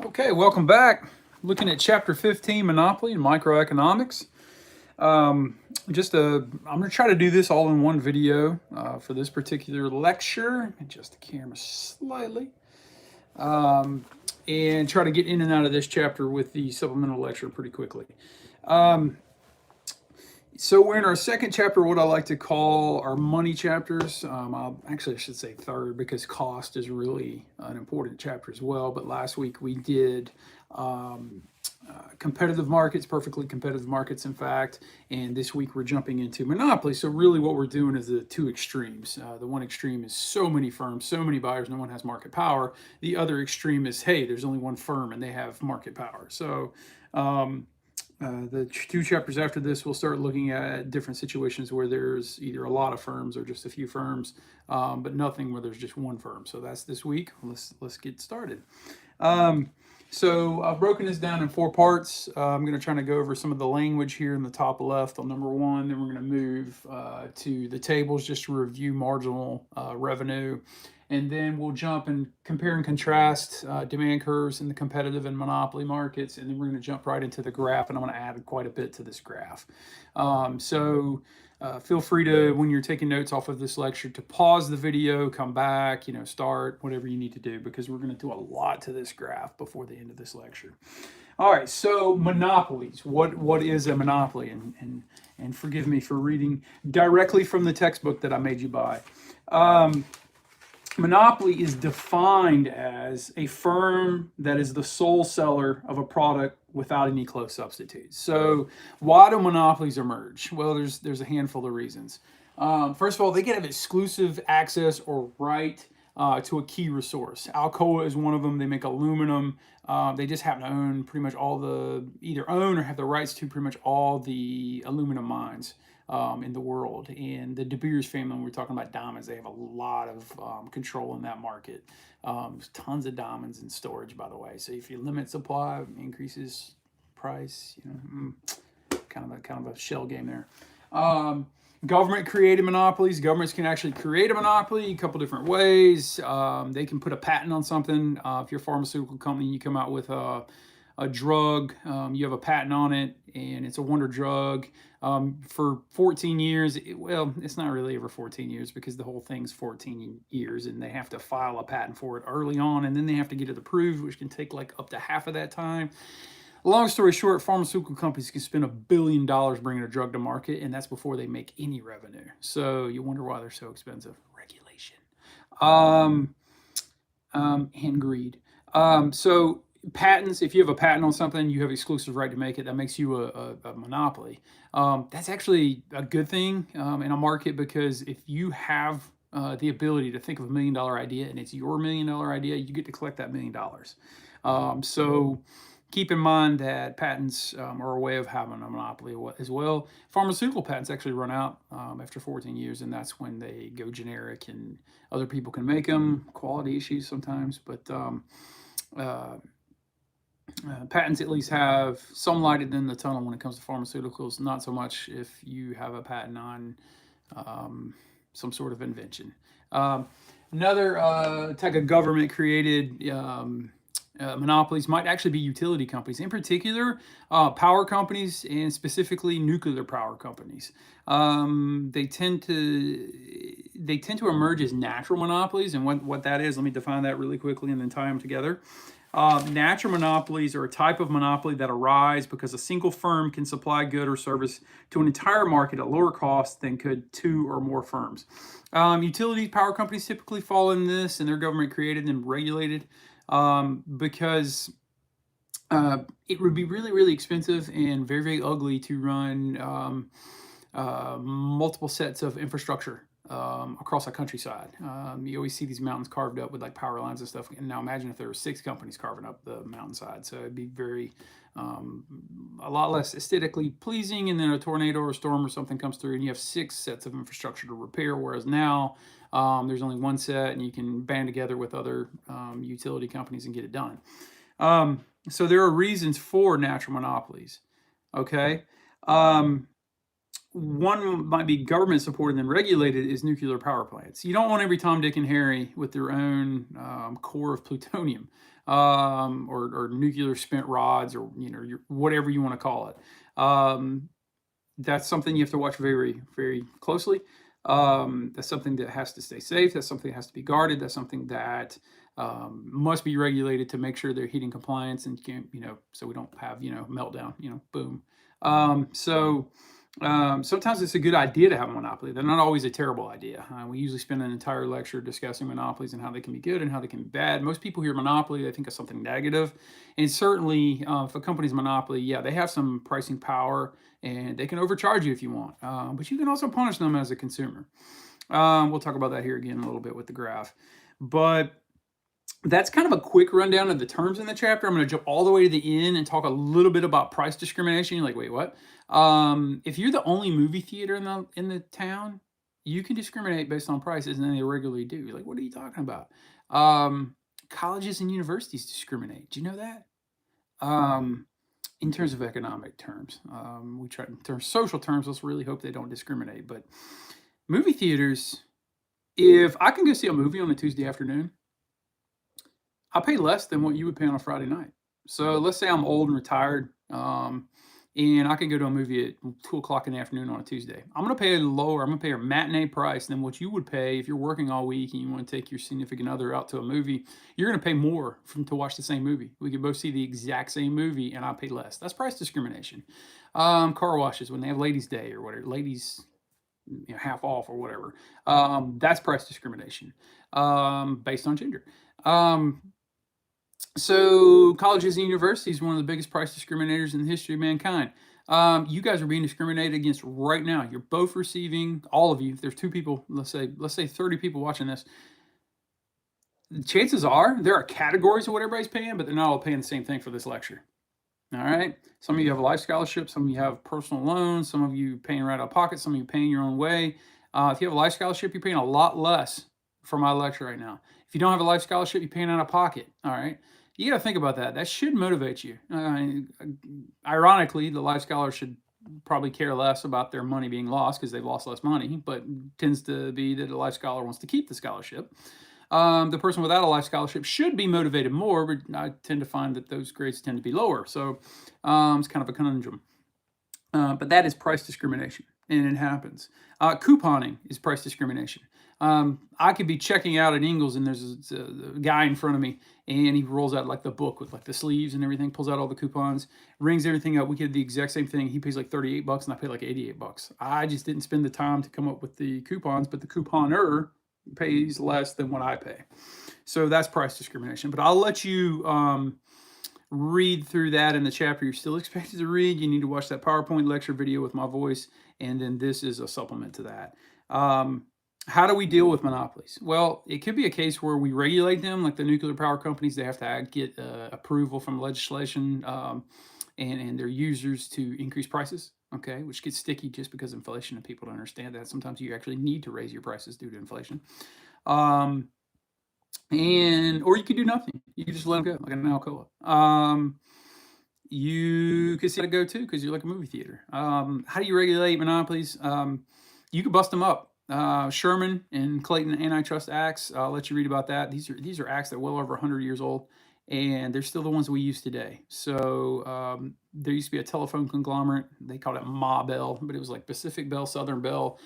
Okay, welcome back. Looking at Chapter 15, Monopoly and Microeconomics. I'm going to try to do this all in one video for this particular lecture. Adjust the camera slightly. And try to get in and out of this chapter with the supplemental lecture pretty quickly. So we're in our second chapter, what I like to call our money chapters. I should say third because cost is really an important chapter as well. But last week we did competitive markets, perfectly competitive markets, in fact. And this week we're jumping into monopoly. So really what we're doing is the two extremes. The one extreme is so many firms, so many buyers, no one has market power. The other extreme is, hey, there's only one firm and they have market power. So the two chapters after this, we'll start looking at different situations where there's either a lot of firms or just a few firms, but nothing where there's just one firm. So that's this week. Let's get started. So I've broken this down in four parts. I'm going to try to go over some of the language here in the top left on number one. Then we're going to move to the tables just to review marginal revenue. And then we'll jump and compare and contrast demand curves in the competitive and monopoly markets. And then we're going to jump right into the graph. And I'm going to add quite a bit to this graph. Feel free to, when you're taking notes off of this lecture, to pause the video, come back, start, whatever you need to do, because we're going to do a lot to this graph before the end of this lecture. All right, so monopolies. What is a monopoly? And forgive me for reading directly from the textbook that I made you buy. Monopoly is defined as a firm that is the sole seller of a product without any close substitutes. So why do monopolies emerge? Well, there's a handful of reasons. First of all, they can have exclusive access or right to a key resource. Alcoa is one of them. They make aluminum. They just happen to own pretty much either own or have the rights to pretty much all the aluminum mines in the world. And the De Beers family, when we're talking about diamonds, they have a lot of control in that market. There's tons of diamonds in storage, by the way. So if you limit supply, increases price, kind of a shell game there. Government created monopolies. Governments can actually create a monopoly a couple different ways. They can put a patent on something. If you're a pharmaceutical company, you come out with a drug, you have a patent on it, and it's a wonder drug for 14 years. It's not really over 14 years because the whole thing's 14 years, and they have to file a patent for it early on, and then they have to get it approved, which can take like up to half of that time. Long story short, pharmaceutical companies can spend $1 billion bringing a drug to market, and that's before they make any revenue. So you wonder why they're so expensive. Regulation. And greed. So patents, if you have a patent on something, you have exclusive right to make it. That makes you a monopoly. That's actually a good thing in a market, because if you have the ability to think of $1 million idea and it's your $1 million idea, you get to collect that $1 million. So keep in mind that patents are a way of having a monopoly as well. Pharmaceutical patents actually run out after 14 years, and that's when they go generic and other people can make them. Quality issues sometimes, but patents at least have some light in the tunnel when it comes to pharmaceuticals, not so much if you have a patent on some sort of invention. Another type of government created monopolies might actually be utility companies, in particular power companies, and specifically nuclear power companies. They tend to emerge as natural monopolies, and what that is, let me define that really quickly and then tie them together. Natural monopolies are a type of monopoly that arise because a single firm can supply good or service to an entire market at lower cost than could two or more firms. Utility power companies typically fall in this, and they're government created and regulated because it would be really, really expensive and very, very ugly to run multiple sets of infrastructure across a countryside. You always see these mountains carved up with like power lines and stuff. And now imagine if there were 6 companies carving up the mountainside. So it'd be very, a lot less aesthetically pleasing. And then a tornado or a storm or something comes through and you have 6 sets of infrastructure to repair. Whereas now there's only one set, and you can band together with other utility companies and get it done. So there are reasons for natural monopolies. Okay. One might be government supported and regulated is nuclear power plants. You don't want every Tom, Dick, and Harry with their own core of plutonium. or nuclear spent rods, or whatever you want to call it. That's something you have to watch very, very closely. That's something that has to stay safe. That's something that has to be guarded. That's something that must be regulated to make sure they're heating compliance, and so we don't have meltdown. Boom. Sometimes it's a good idea to have a monopoly. They're not always a terrible idea. We usually spend an entire lecture discussing monopolies and how they can be good and how they can be bad. Most people hear monopoly, they think of something negative. And certainly, if a company's monopoly, yeah, they have some pricing power and they can overcharge you if you want. But you can also punish them as a consumer. We'll talk about that here again a little bit with the graph. But that's kind of a quick rundown of the terms in the chapter. I'm going to jump all the way to the end and talk a little bit about price discrimination. You're like, wait, what? If you're the only movie theater in the town, you can discriminate based on prices, and they regularly do. You're like, what are you talking about? Colleges and universities discriminate. Do you know that? In terms of economic terms, we try in terms social terms. Let's really hope they don't discriminate. But movie theaters, if I can go see a movie on a Tuesday afternoon, I pay less than what you would pay on a Friday night. So let's say I'm old and retired, and I can go to a movie at 2 o'clock in the afternoon on a Tuesday. I'm going to pay lower. I'm going to pay a matinee price than what you would pay if you're working all week and you want to take your significant other out to a movie. You're going to pay more to watch the same movie. We could both see the exact same movie, and I pay less. That's price discrimination. Car washes, when they have ladies' day or whatever, ladies half off or whatever. That's price discrimination based on gender. So colleges and universities, one of the biggest price discriminators in the history of mankind. You guys are being discriminated against right now. You're both receiving, all of you. If there's 2 people, let's say 30 people watching this. Chances are there are categories of what everybody's paying, but they're not all paying the same thing for this lecture. All right. Some of you have a life scholarship. Some of you have personal loans. Some of you paying right out of pocket. Some of you paying your own way. If you have a life scholarship, you're paying a lot less for my lecture right now. If you don't have a life scholarship, you're paying out of pocket. All right. You got to think about that. That should motivate you. Ironically, the life scholar should probably care less about their money being lost because they've lost less money, but tends to be that a life scholar wants to keep the scholarship. The person without a life scholarship should be motivated more, but I tend to find that those grades tend to be lower. So it's kind of a conundrum. But that is price discrimination, and it happens. Couponing is price discrimination. I could be checking out at Ingles, and there's a guy in front of me, and he rolls out like the book with like the sleeves and everything, pulls out all the coupons, rings everything up. We get the exact same thing. He pays like $38, and I pay like $88. I just didn't spend the time to come up with the coupons, but the couponer pays less than what I pay. So that's price discrimination. But I'll let you read through that in the chapter you're still expected to read. You need to watch that PowerPoint lecture video with my voice, and then this is a supplement to that. How do we deal with monopolies? Well, it could be a case where we regulate them, like the nuclear power companies. They have to get approval from legislation and their users to increase prices, okay, which gets sticky just because of inflation, and people don't understand that. Sometimes you actually need to raise your prices due to inflation. Or you could do nothing. You could just let them go, like an Alcoa. You could see how to go too, because you're like a movie theater. How do you regulate monopolies? You could bust them up. Sherman and Clayton antitrust acts. I'll let you read about that. These are acts that are well over 100 years old, and they're still the ones we use today. So there used to be a telephone conglomerate. They called it Ma Bell, but it was like Pacific Bell, Southern Bell,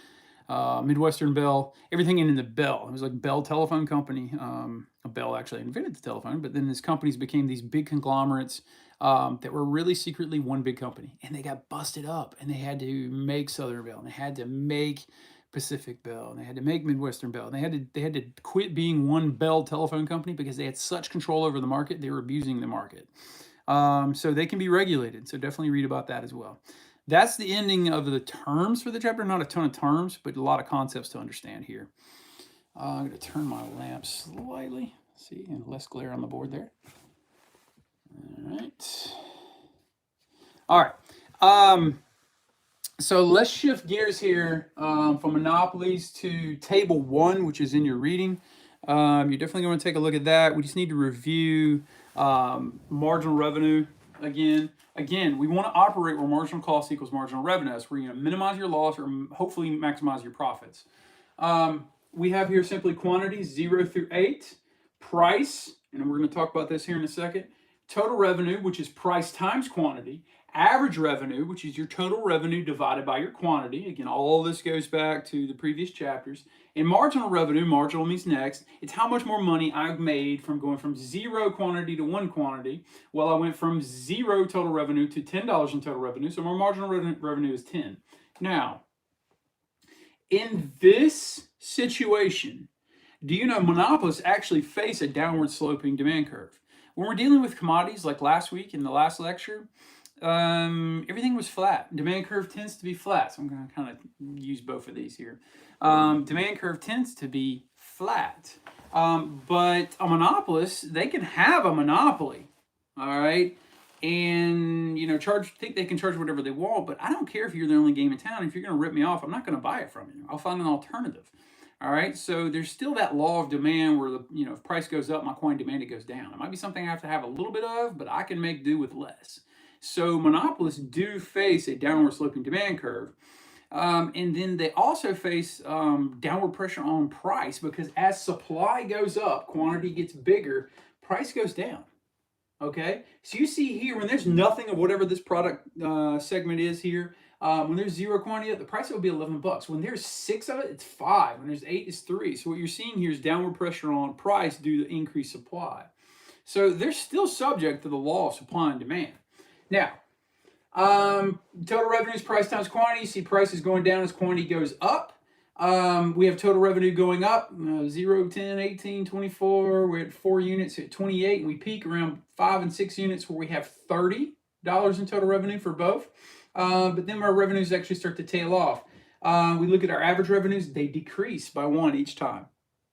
Midwestern Bell, everything in the Bell. It was like Bell Telephone Company. Bell actually invented the telephone, but then these companies became these big conglomerates that were really secretly one big company, and they got busted up, and they had to make Southern Bell, and they had to make Pacific Bell, and they had to make Midwestern Bell, and they had to quit being one Bell telephone company because they had such control over the market. They were abusing the market. So they can be regulated. So definitely read about that as well. That's the ending of the terms for the chapter. Not a ton of terms, but a lot of concepts to understand here. I'm going to turn my lamp slightly. See, and less glare on the board there. All right. So let's shift gears here from monopolies to table 1, which is in your reading. You're definitely going to take a look at that. We just need to review marginal revenue again. Again, we want to operate where marginal cost equals marginal revenue. That's where you're going to minimize your loss or hopefully maximize your profits. We have here simply quantities 0 through 8, price, and we're going to talk about this here in a second. Total revenue, which is price times quantity. Average revenue, which is your total revenue divided by your quantity. Again, all this goes back to the previous chapters. And marginal revenue, marginal means next. It's how much more money I've made from going from 0 quantity to 1 quantity. Well, I went from 0 total revenue to $10 in total revenue. So my marginal revenue is 10. Now, in this situation, do you know monopolists actually face a downward sloping demand curve? When we're dealing with commodities like last week in the last lecture, everything was flat. Demand curve tends to be flat. So I'm going to kind of use both of these here. Demand curve tends to be flat. But a monopolist, they can have a monopoly, all right? And, you know, think they can charge whatever they want, but I don't care if you're the only game in town. If you're going to rip me off, I'm not going to buy it from you. I'll find an alternative. All right, so there's still that law of demand where if price goes up, my quantity demanded goes down. It might be something I have to have a little bit of, but I can make do with less. So monopolists do face a downward sloping demand curve. And then they also face downward pressure on price, because as supply goes up, quantity gets bigger, price goes down. Okay, so you see here, when there's nothing of whatever this product segment is here, when there's 0 quantity, the price will be $11. When there's 6 of it, it's 5. When there's 8, it's 3. So what you're seeing here is downward pressure on price due to increased supply. So they're still subject to the law of supply and demand. Now, total revenue is price times quantity. You see prices going down as quantity goes up. We have total revenue going up, 0, 10, 18, 24. We're at 4 units at 28. And we peak around 5 and 6 units where we have $30 in total revenue for both. But then our revenues actually start to tail off. We look at our average revenues, they decrease by 1 each time.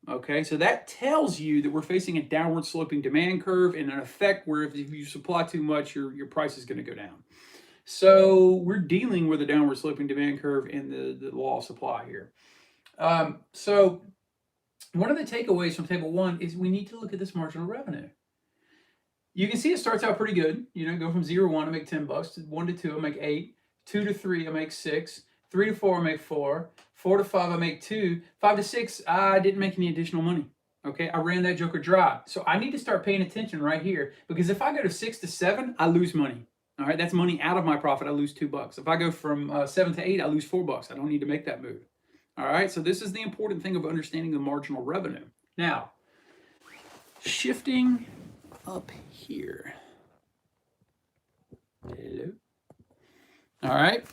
Okay, so that tells you that we're facing a downward sloping demand curve and an effect where if you supply too much, your price is going to go down. So we're dealing with a downward sloping demand curve and the law of supply here. So one of the takeaways from table 1 is we need to look at this marginal revenue. You can see it starts out pretty good. Go from 0 to 1, I make $10. To 1 to 2, I make 8. 2 to 3, I make 6. 3 to 4, I make 4. 4 to 5, I make 2. 5 to 6, I didn't make any additional money. Okay, I ran that joker dry. So I need to start paying attention right here, because if I go to 6 to 7, I lose money. All right, that's money out of my profit. I lose $2. If I go from 7 to 8, I lose $4. I don't need to make that move. All right, so this is the important thing of understanding the marginal revenue. Now, shifting up here. Hello. All right.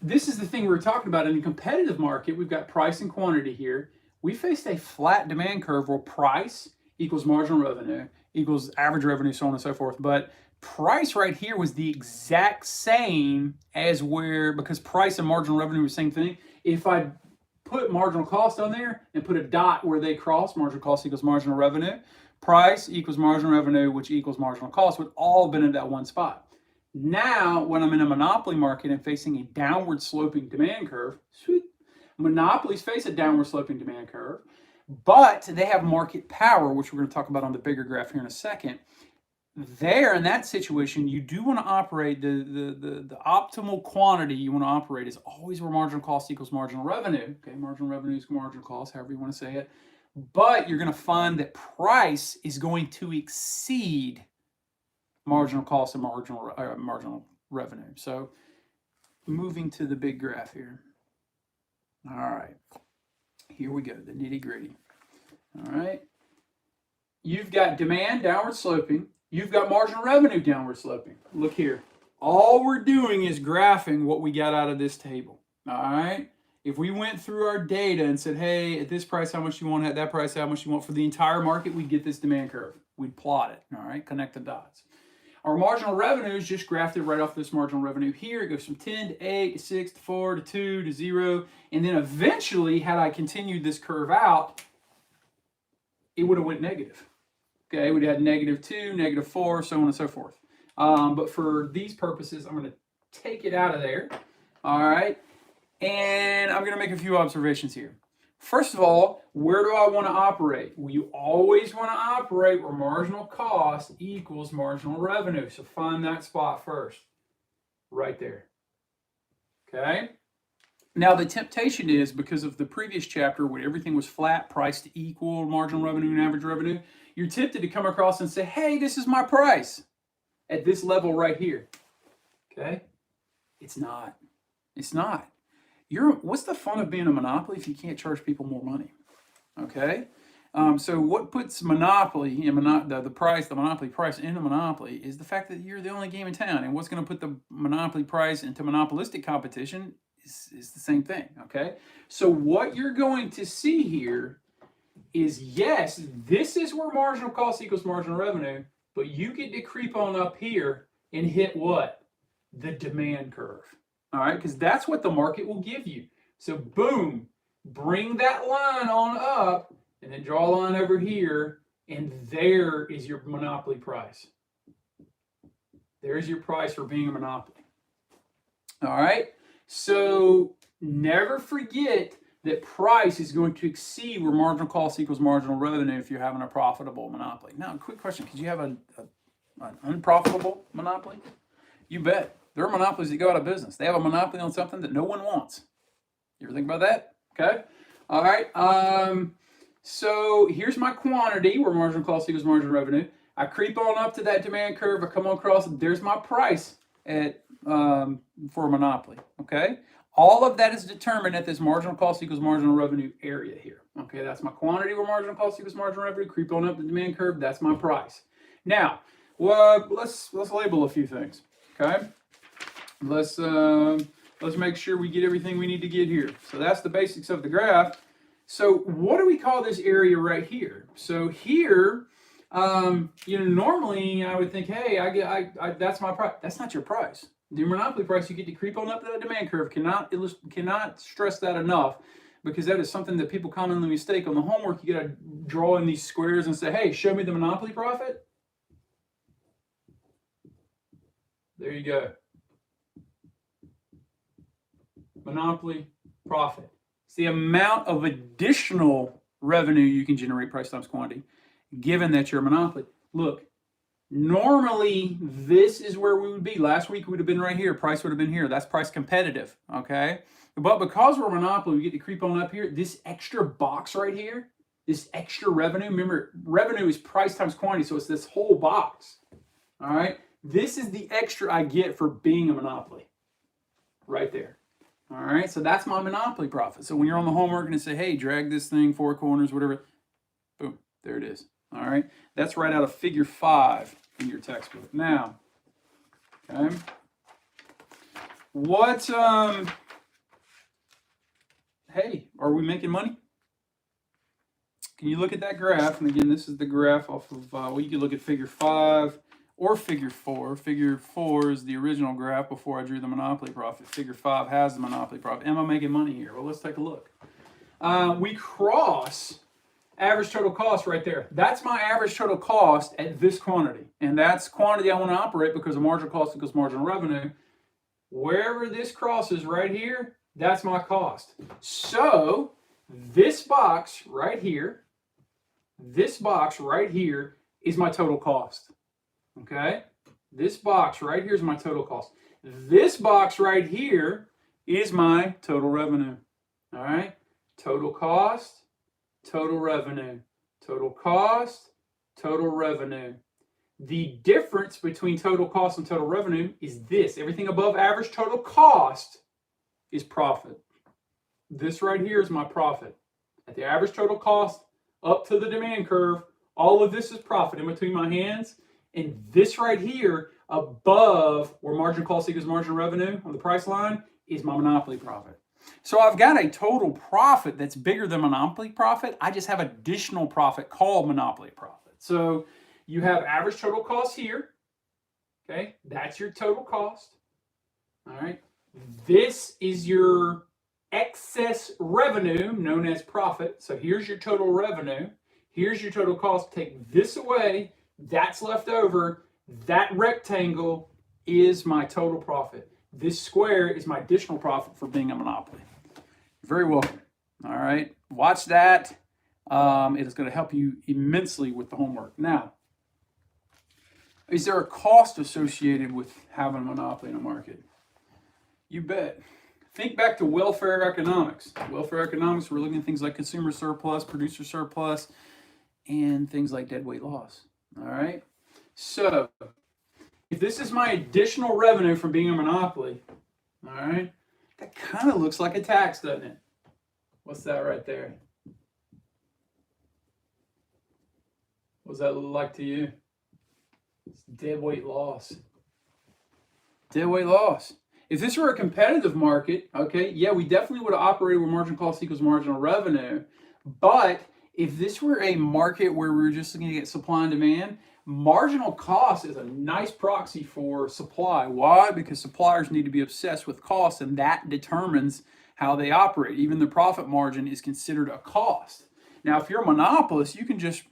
This is the thing we were talking about. In a competitive market, we've got price and quantity here. We faced a flat demand curve where price equals marginal revenue equals average revenue, so on and so forth. But price right here was the exact same as because price and marginal revenue were the same thing. If I put marginal cost on there and put a dot where they cross, marginal cost equals marginal revenue, price equals marginal revenue, which equals marginal cost, would all been in that one spot. Now, when I'm in a monopoly market and facing a downward sloping demand curve, monopolies face a downward sloping demand curve, but they have market power, which we're going to talk about on the bigger graph here in a second. There, in that situation, you do want to operate the optimal quantity you want to operate is always where marginal cost equals marginal revenue. Okay, marginal revenue is marginal cost, however you want to say it. But you're going to find that price is going to exceed marginal cost and marginal revenue. So moving to the big graph here. All right, here we go, the nitty gritty. All right, you've got demand downward sloping. You've got marginal revenue downward sloping. Look here. All we're doing is graphing what we got out of this table. All right. If we went through our data and said, hey, at this price, how much you want, at that price, how much you want for the entire market, we'd get this demand curve. We'd plot it. All right. Connect the dots. Our marginal revenue is just graphed it right off this marginal revenue here. It goes from 10 to 8 to 6 to 4 to 2 to 0. And then eventually, had I continued this curve out, it would have went negative. Okay, we'd had -2, -4, so on and so forth. But for these purposes, I'm going to take it out of there. All right, and I'm going to make a few observations here. First of all, where do I want to operate? Well, you always want to operate where marginal cost equals marginal revenue. So find that spot first, right there. Okay. Now, the temptation is, because of the previous chapter where everything was flat, price to equal marginal revenue and average revenue, you're tempted to come across and say, hey, this is my price at this level right here. Okay? It's not. It's not. What's the fun of being a monopoly if you can't charge people more money? Okay? So what puts monopoly in the monopoly price in a monopoly is the fact that you're the only game in town. And what's going to put the monopoly price into monopolistic competition is the same thing. Okay? So what you're going to see here is, yes, this is where marginal cost equals marginal revenue, but you get to creep on up here and hit what? The demand curve. All right? Because that's what the market will give you. So boom, bring that line on up, and then draw a line over here, and there is your monopoly price. There's your price for being a monopoly. All right? So never forget that price is going to exceed where marginal cost equals marginal revenue if you're having a profitable monopoly. Now, quick question. Could you have an unprofitable monopoly? You bet. There are monopolies that go out of business. They have a monopoly on something that no one wants. You ever think about that? Okay? All right. So here's my quantity where marginal cost equals marginal revenue. I creep on up to that demand curve. I come on across. There's my price for a monopoly. Okay? All of that is determined at this marginal cost equals marginal revenue area here. Okay? That's my quantity where marginal cost equals marginal revenue. Creep on up the demand curve. That's my price. Now, let's label a few things. Okay? Let's make sure we get everything we need to get here. So that's the basics of the graph. So what do we call this area right here? So here, normally I would think, hey, that's my price. That's not your price. The monopoly price, you get to creep on up to that demand curve. Cannot stress that enough, because that is something that people commonly mistake on the homework. You got to draw in these squares and say, hey, show me the monopoly profit. There you go. Monopoly profit. It's the amount of additional revenue you can generate, price times quantity, given that you're a monopoly. Look, normally this is where we would be. Last week we would have been right here. Price would have been here. That's price competitive, okay? But because we're a monopoly, we get to creep on up here. This extra box right here, this extra revenue, remember, revenue is price times quantity, so it's this whole box, all right? This is the extra I get for being a monopoly, right there. All right, so that's my monopoly profit. So when you're on the homework and say, hey, drag this thing 4 corners, whatever, boom, there it is. All right, that's right out of figure 5 in your textbook. Now, okay, hey, are we making money? Can you look at that graph? And again, this is the graph off of, well, you can look at figure 5 or figure 4. Figure 4 is the original graph before I drew the monopoly profit. Figure 5 has the monopoly profit. Am I making money here? Well, let's take a look. We cross average total cost right there. That's my average total cost at this quantity. And that's quantity I want to operate because of marginal cost equals marginal revenue. Wherever this crosses right here, that's my cost. So this box right here is my total cost. Okay, this box right here is my total cost. This box right here is my total revenue. All right, total cost, total revenue, total cost, total revenue. The difference between total cost and total revenue is this. Everything above average total cost is profit. This right here is my profit. At the average total cost up to the demand curve, all of this is profit in between my hands. And this right here, above where marginal cost equals marginal revenue on the price line, is my monopoly profit. So I've got a total profit that's bigger than monopoly profit. I just have additional profit called monopoly profit. So you have average total cost here. Okay, that's your total cost. All right. This is your excess revenue, known as profit. So here's your total revenue. Here's your total cost. Take this away. That's left over. That rectangle is my total profit. This square is my additional profit for being a monopoly. You're very welcome. All right. Watch that. It is going to help you immensely with the homework. Now, is there a cost associated with having a monopoly in a market? You bet. Think back to welfare economics. Welfare economics, we're looking at things like consumer surplus, producer surplus. and things like deadweight loss. All right. So if this is my additional revenue from being a monopoly, all right, that kind of looks like a tax, doesn't it? What's that right there? What does that look like to you? It's deadweight loss. Deadweight loss. If this were a competitive market, okay, yeah, we definitely would have operated where marginal cost equals marginal revenue. But if this were a market where we were just looking at supply and demand, marginal cost is a nice proxy for supply. Why? Because suppliers need to be obsessed with cost, and that determines how they operate. Even the profit margin is considered a cost. Now, if you're a monopolist, you can just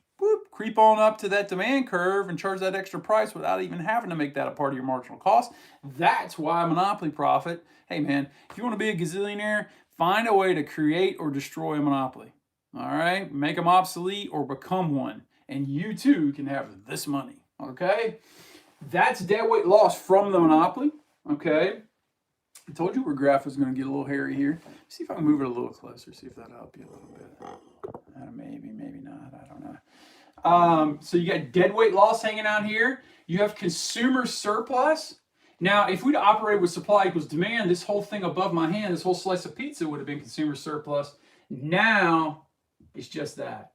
creep on up to that demand curve and charge that extra price without even having to make that a part of your marginal cost. That's why monopoly profit. Hey man, if you want to be a gazillionaire, find a way to create or destroy a monopoly. All right, make them obsolete or become one, and you too can have this money. Okay, that's deadweight loss from the monopoly. Okay, I told you our graph was going to get a little hairy here. See if I can move it a little closer. See if that'll help you a little bit. Maybe not. I don't know. So you got deadweight loss hanging out here. You have consumer surplus. Now, if we'd operated with supply equals demand, this whole thing above my hand, this whole slice of pizza would have been consumer surplus. Now, it's just that.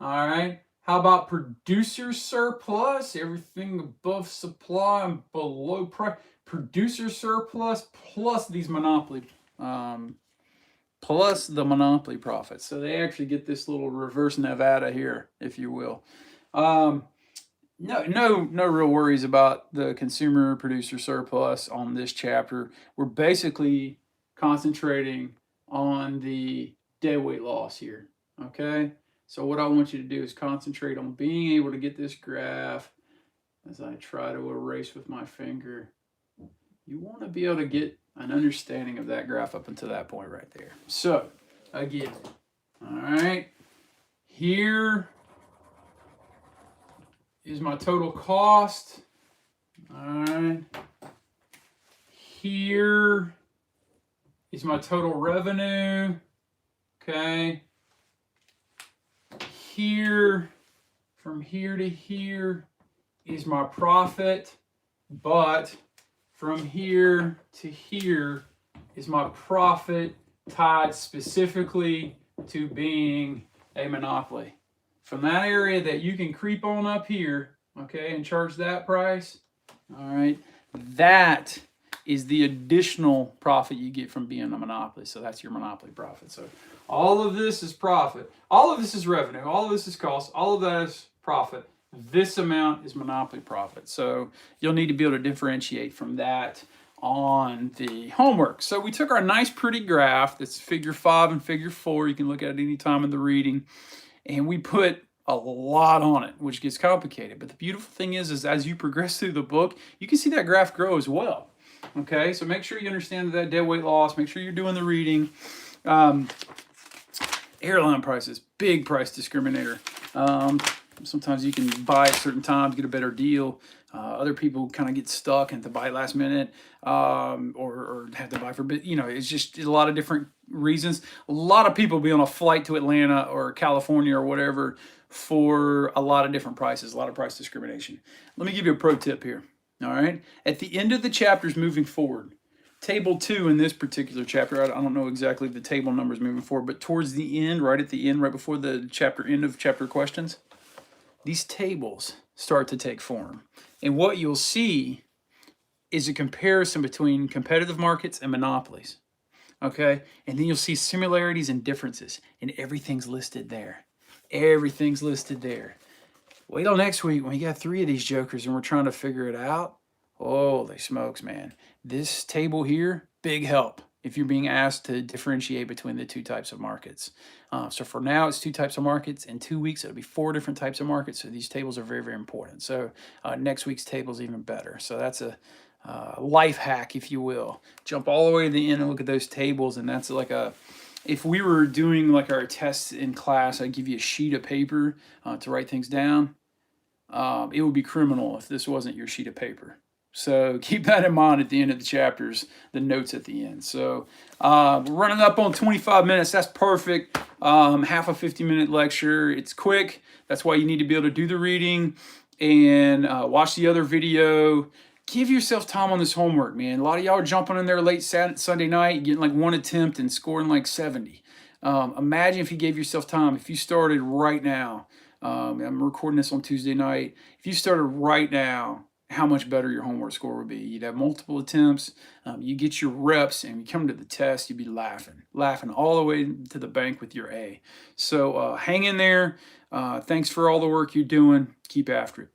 All right. How about producer surplus? Everything above supply and below price. Producer surplus plus these monopoly, plus the monopoly profits. So they actually get this little reverse Nevada here, if you will. No real worries about the consumer producer surplus on this chapter. We're basically concentrating on the deadweight loss here. Okay. So what I want you to do is concentrate on being able to get this graph as I try to erase with my finger. You want to be able to get an understanding of that graph up until that point right there. So, again, all right, here is my total cost. All right, here is my total revenue. Okay, here, from here to here is my profit, but from here to here is my profit tied specifically to being a monopoly. From that area that you can creep on up here, okay, and charge that price, all right, that is the additional profit you get from being a monopoly. So that's your monopoly profit. So all of this is profit. All of this is revenue. All of this is cost. All of that is profit. This amount is monopoly profit. So you'll need to be able to differentiate from that on the homework. So we took our nice pretty graph that's figure 5 and figure 4. You can look at it any time in the reading. And we put a lot on it, which gets complicated. But the beautiful thing is as you progress through the book, you can see that graph grow as well. Okay, so make sure you understand that deadweight loss. Make sure you're doing the reading. Airline prices, big price discriminator. Sometimes you can buy at certain times, get a better deal. Other people kind of get stuck and have to buy last minute, or have to buy for bit. It's just a lot of different reasons. A lot of people be on a flight to Atlanta or California or whatever for a lot of different prices, a lot of price discrimination. Let me give you a pro tip here. All right. At the end of the chapters moving forward, table 2 in this particular chapter, I don't know exactly the table numbers moving forward, but towards the end, right at the end, right before the end of chapter questions, these tables start to take form. And what you'll see is a comparison between competitive markets and monopolies. Okay? And then you'll see similarities and differences, and everything's listed there. Everything's listed there. Wait till next week when we got 3 of these jokers and we're trying to figure it out. Holy smokes, man. This table here, big help if you're being asked to differentiate between the 2 types of markets. So for now, it's 2 types of markets. In 2 weeks, it'll be 4 different types of markets. So these tables are very, very important. So next week's table is even better. So that's a life hack, if you will. Jump all the way to the end and look at those tables. And that's like if we were doing like our tests in class, I'd give you a sheet of paper to write things down. It would be criminal if this wasn't your sheet of paper. So keep that in mind at the end of the chapters, the notes at the end. So we're running up on 25 minutes. That's perfect. Half a 50-minute lecture. It's quick. That's why you need to be able to do the reading and watch the other video. Give yourself time on this homework, man. A lot of y'all are jumping in there late Sunday night, getting like one attempt and scoring like 70. Imagine if you gave yourself time. If you started right now, I'm recording this on Tuesday night. If you started right now, how much better your homework score would be. You'd have multiple attempts. You get your reps, and you come to the test, you'd be laughing all the way to the bank with your A. So hang in there. Thanks for all the work you're doing. Keep after it.